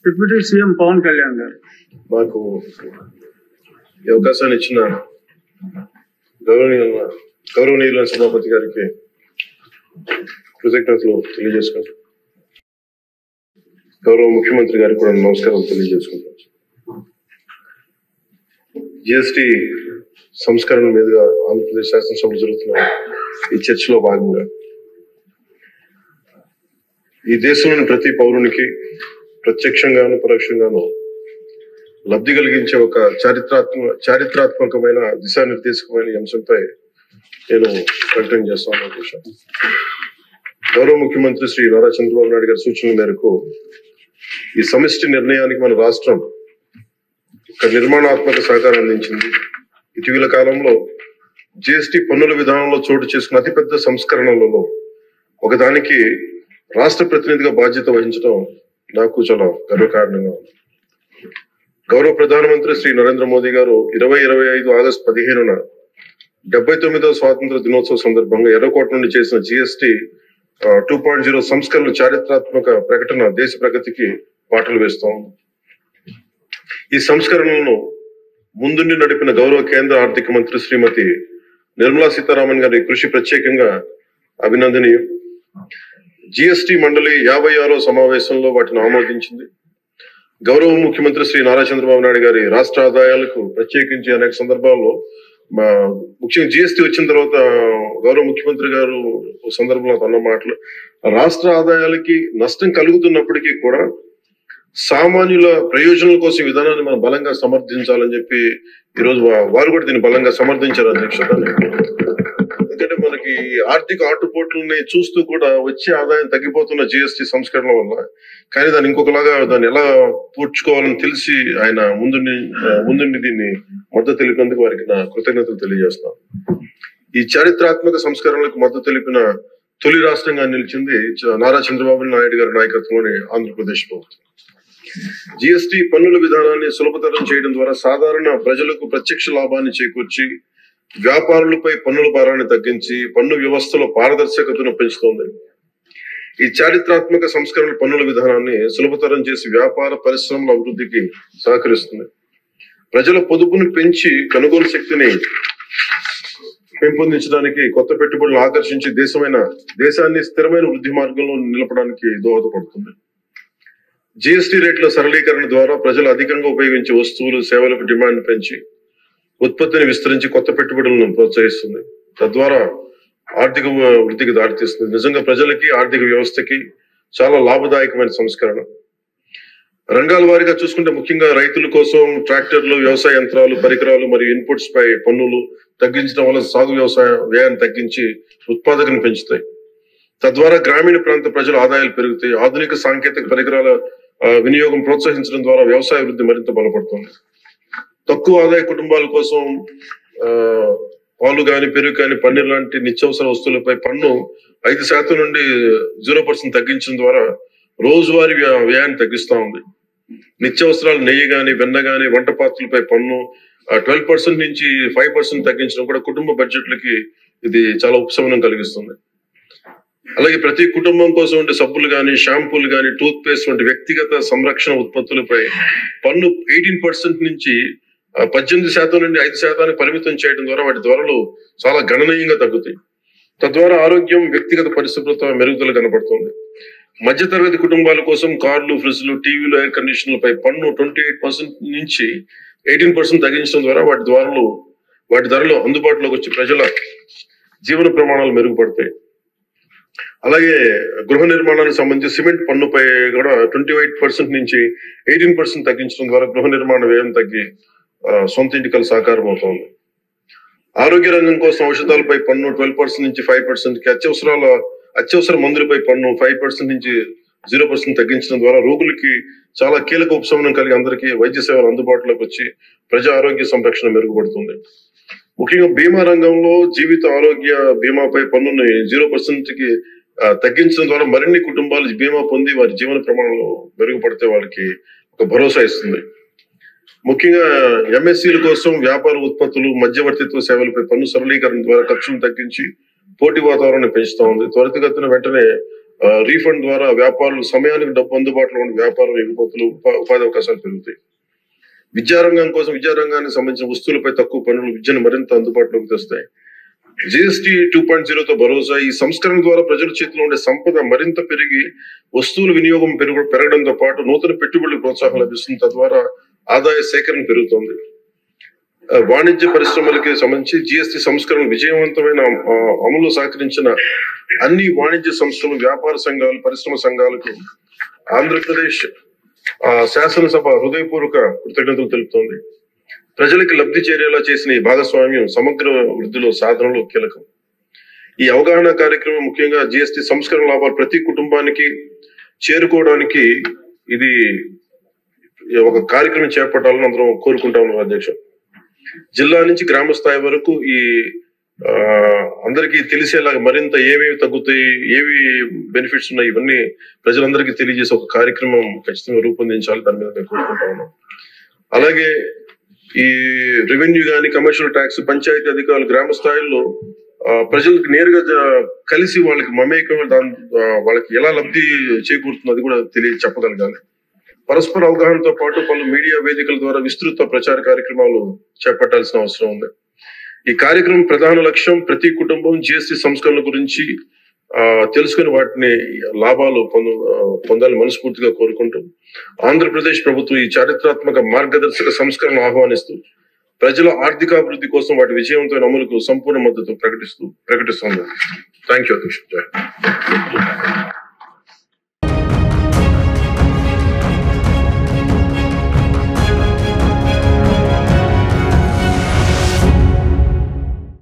Deputy CM Pawan Kalyan గారు మాకు ఈ అవకాశాన్ని ఇచ్చిన గౌరవనీయుల సభాపతి గారికి కృతజ్ఞతలు తెలియజేసుకుంటాం. గౌరవ ముఖ్యమంత్రి గారికి కూడా నమస్కారం తెలియజేసుకుంటాం. జిఎస్టి సంస్కరణ మీదుగా ఆంధ్రప్రదేశ్ శాసనసభలో జరుగుతున్న ఈ చర్చలో భాగంగా ఈ దేశంలోని ప్రతి పౌరునికి ప్రత్యక్షంగాను పరోక్షంగాను లబ్ధి కలిగించే ఒక చారిత్రాత్మకమైన దిశానిర్దేశకమైన అంశంపై నేను ప్రకటన చేస్తాను. గౌరవ ముఖ్యమంత్రి శ్రీ నారా చంద్రబాబు నాయుడు గారి సూచనల మేరకు ఈ సమిష్టి నిర్ణయానికి మన రాష్ట్రం ఒక నిర్మాణాత్మక సహకారం అందించింది. ఇటీవల కాలంలో జిఎస్టి పన్నుల విధానంలో చోటు చేసుకున్న అతిపెద్ద సంస్కరణలలో ఒకదానికి రాష్ట్ర ప్రతినిధిగా బాధ్యత వహించడం నాకు చాలా గర్వకారణంగా ఉంది. గౌరవ ప్రధానమంత్రి శ్రీ నరేంద్ర మోదీ గారు 2025 ఆగస్టు 15న 79వ స్వాతంత్ర దినోత్సవ సందర్భంగా ఎర్రకోట నుండి చేసిన జిఎస్టి 2.0 సంస్కరణల చారిత్రాత్మక ప్రకటన దేశ ప్రగతికి బాటలు వేస్తాం. ఈ సంస్కరణలను ముందుండి నడిపిన గౌరవ కేంద్ర ఆర్థిక మంత్రి శ్రీమతి నిర్మలా సీతారామన్ గారి కృషి ప్రత్యేకంగా అభినందనీయం. జిఎస్టి మండలి 56వ సమావేశంలో వాటిని ఆమోదించింది. గౌరవ ముఖ్యమంత్రి శ్రీ నారా చంద్రబాబు నాయుడు గారి రాష్ట్ర ఆదాయాలకు ప్రత్యేకించి అనేక సందర్భాల్లో ముఖ్యంగా జిఎస్టి వచ్చిన తర్వాత గౌరవ ముఖ్యమంత్రి గారు సందర్భంలో అన్న మాటలు రాష్ట్ర ఆదాయాలకి నష్టం కలుగుతున్నప్పటికీ కూడా సామాన్యుల ప్రయోజనాల కోసం విధానాన్ని మనం బలంగా సమర్థించాలని చెప్పి ఈరోజు వారు కూడా దీన్ని బలంగా సమర్థించారు అధ్యక్షత. ఎందుకంటే మనకి ఆర్థిక ఆటుపోట్లని చూస్తూ కూడా వచ్చే ఆదాయం తగ్గిపోతున్న జిఎస్టి సంస్కరణ వల్ల, కానీ దాన్ని ఇంకొకలాగా దాన్ని ఎలా పూడ్చుకోవాలని తెలిసి ఆయన ముందుండి దీన్ని మద్దతు తెలిపినందుకు వారికి నా కృతజ్ఞతలు తెలియజేస్తాను. ఈ చారిత్రాత్మక సంస్కరణలకు మద్దతు తెలిపిన తొలి రాష్ట్రంగా నిలిచింది నారా చంద్రబాబు నాయుడు గారి నాయకత్వంలోని ఆంధ్రప్రదేశ్ ప్రభుత్వం. జిఎస్టి పన్నుల విధానాన్ని సులభతరం చేయడం ద్వారా సాధారణ ప్రజలకు ప్రత్యక్ష లాభాన్ని చేకూర్చి వ్యాపారులపై పన్నుల భారాన్ని తగ్గించి పన్ను వ్యవస్థలో పారదర్శకతను పెంచుతోంది. ఈ చారిత్రాత్మక సంస్కరణ పన్నుల విధానాన్ని సులభతరం చేసి వ్యాపార పరిశ్రమల అభివృద్ధికి సహకరిస్తుంది. ప్రజల పొదుపును పెంచి కొనుగోలు శక్తిని పెంపొందించడానికి, కొత్త పెట్టుబడులను ఆకర్షించి దేశాన్ని స్థిరమైన వృద్ధి మార్గంలో నిలపడానికి దోహదపడుతుంది. జిఎస్టి రేట్ల సరళీకరణ ద్వారా ప్రజలు అధికంగా ఉపయోగించే వస్తువులు సేవలకు డిమాండ్ పెంచి ఉత్పత్తిని విస్తరించి కొత్త పెట్టుబడులను ప్రోత్సహిస్తుంది. తద్వారా ఆర్థిక వృద్ధికి దారితీస్తుంది. నిజంగా ప్రజలకి ఆర్థిక వ్యవస్థకి చాలా లాభదాయకమైన సంస్కరణ. రంగాల వారీగా చూసుకుంటే ముఖ్యంగా రైతుల కోసం ట్రాక్టర్లు, వ్యవసాయ యంత్రాలు, పరికరాలు మరియు ఇన్పుట్స్ పై పన్నులు తగ్గించడం వల్ల సాగు వ్యవసాయ వ్యయాన్ని తగ్గించి ఉత్పాదకను పెంచుతాయి. తద్వారా గ్రామీణ ప్రాంత ప్రజల ఆదాయాలు పెరుగుతాయి. ఆధునిక సాంకేతిక పరికరాల వినియోగం ప్రోత్సహించడం ద్వారా వ్యవసాయ వృద్ధి మరింత బలపడుతుంది. తక్కువ ఆదాయ కుటుంబాల కోసం పాలు గాని, పెరుగు కానీ, పన్నీర్ లాంటి నిత్యావసర వస్తువులపై పన్ను 5% నుండి 0% తగ్గించడం ద్వారా రోజువారీ వ్యయాన్ని తగ్గిస్తా ఉంది. నిత్యావసరాలు నెయ్యి గాని, వెన్న గాని, వంట పాత్రలపై పన్ను 12% నుంచి 5% తగ్గించడం కూడా కుటుంబ బడ్జెట్లకి ఇది చాలా ఉపశమనం కలిగిస్తుంది. అలాగే ప్రతి కుటుంబం కోసం ఉండే సబ్బులు గాని, షాంపూలు గాని, టూత్ పేస్ట్ వంటి వ్యక్తిగత సంరక్షణ ఉత్పత్తులపై పన్ను 18% నుంచి 18% నుండి 5% పరిమితం చేయడం ద్వారా వాటి ధరలు చాలా గణనీయంగా తగ్గుతాయి. తద్వారా ఆరోగ్యం, వ్యక్తిగత పరిశుభ్రత మెరుగుదల కనబడుతుంది. మధ్యతరగతి కుటుంబాల కోసం కార్లు, ఫ్రిడ్జ్లు, టీవీలు, ఎయిర్ కండిషన్లపై పన్ను 28% నుంచి 18% తగ్గించడం ద్వారా వాటి ధరలు అందుబాటులోకి వచ్చి ప్రజల జీవన ప్రమాణాలు మెరుగుపడతాయి. అలాగే గృహ నిర్మాణానికి సంబంధించి సిమెంట్ పన్నుపై కూడా 28% నుంచి 18% తగ్గించడం ద్వారా గృహ నిర్మాణ వ్యయం తగ్గి సొంత ఇంటికల సాకారం అవుతోంది. ఆరోగ్య రంగం కోసం ఔషధాలపై పన్ను 12% నుంచి 5%కి, అత్యవసర మందులపై పన్ను 5% నుంచి 0% తగ్గించడం ద్వారా రోగులకి చాలా కీలక ఉపశమనం కలిగి అందరికీ వైద్య సేవలు అందుబాటులోకి వచ్చి ప్రజా ఆరోగ్య సంరక్షణ మెరుగుపడుతుంది. ముఖ్యంగా బీమా రంగంలో జీవిత ఆరోగ్య బీమాపై పన్నుని 0%కి తగ్గించడం ద్వారా మరిన్ని కుటుంబాలు బీమా పొంది వారి జీవన ప్రమాణాలు మెరుగుపడితే వాళ్ళకి ఒక భరోసా ఇస్తుంది. ముఖ్యంగా ఎంఎస్సీల కోసం వ్యాపార ఉత్పత్తులు, మధ్యవర్తిత్వ సేవలపై పన్ను సరళీకరణ ద్వారా ఖర్చులను తగ్గించి పోటీ వాతావరణాన్ని పెంచుతా ఉంది. త్వరితగతిన వెంటనే రీఫండ్ ద్వారా వ్యాపారులు సమయానికి డబ్బు అందుబాటులో ఉండే వ్యాపారం ఎగుమతులు ఉపాధి అవకాశాలు పెరుగుతాయి. విద్యారంగం కోసం విద్యారంగానికి సంబంధించిన వస్తువులపై తక్కువ పన్నులు విద్యను మరింత అందుబాటులోకి తెస్తాయి. జిఎస్టీ 2.0తో భరోసా. ఈ సంస్కరణ ద్వారా ప్రజల చేతిలో ఉండే సంపద మరింత పెరిగి వస్తువుల వినియోగం పెరగడంతో పాటు నూతన పెట్టుబడులకు ప్రోత్సాహం లభిస్తుంది. తద్వారా ఆదాయ సేకరణ పెరుగుతుంది. వాణిజ్య పరిశ్రమలకి సంబంధించి జిఎస్టీ సంస్కరణ విజయవంతమైన అమలు సహకరించిన అన్ని వాణిజ్య సంస్థలు, వ్యాపార సంఘాలు, పరిశ్రమ సంఘాలకు ఆంధ్రప్రదేశ్ శాసనసభ హృదయపూర్వక కృతజ్ఞతలు తెలుపుతోంది. ప్రజలకి లబ్ధి చేరేలా చేసిన ఈ భాగస్వామ్యం సమగ్ర వృద్ధిలో సాధనలో కీలకం. ఈ అవగాహన కార్యక్రమం ముఖ్యంగా జిఎస్టీ సంస్కరణ లాభాలు ప్రతి కుటుంబానికి చేరుకోవడానికి ఇది ఒక కార్యక్రమం చేపట్టాలని అందరం కోరుకుంటా ఉన్నాం. అధ్యక్ష, జిల్లా నుంచి గ్రామ స్థాయి వరకు ఈ అందరికీ తెలిసేలాగా మరింత ఏమేమి తగ్గుతాయి, ఏవి బెనిఫిట్స్ ఉన్నాయి, ఇవన్నీ ప్రజలందరికీ తెలియజేసే ఒక కార్యక్రమం ఖచ్చితంగా రూపొందించాలి. దాని మీద మేము కోరుకుంటా ఉన్నాం. అలాగే ఈ రెవెన్యూ కానీ, కమర్షియల్ ట్యాక్స్, పంచాయతీ అధికారులు గ్రామ స్థాయిలో ప్రజలకు నేరుగా కలిసి వాళ్ళకి మమేకం, వాళ్ళకి ఎలా లబ్ధి చేకూరుతుందో అది కూడా చెప్పగలగాలి. పరస్పర అవగాహనతో పాటు పలు మీడియా వేదికల ద్వారా విస్తృత ప్రచార కార్యక్రమాలు చేపట్టాల్సిన అవసరం ఉంది. ఈ కార్యక్రమం ప్రధాన లక్ష్యం ప్రతి కుటుంబం జిఎస్టీ సంస్కరణల గురించి తెలుసుకుని వాటిని లాభాలు పొందాలని మనస్ఫూర్తిగా కోరుకుంటూ ఆంధ్రప్రదేశ్ ప్రభుత్వం ఈ చారిత్రాత్మక మార్గదర్శక సంస్కరణలు ఆహ్వానిస్తూ ప్రజల ఆర్థికాభివృద్ధి కోసం వాటి విజయవంతమైన అమలుకు సంపూర్ణ మద్దతు ప్రకటిస్తుంది. థ్యాంక్ యూ అధ్యక్ష.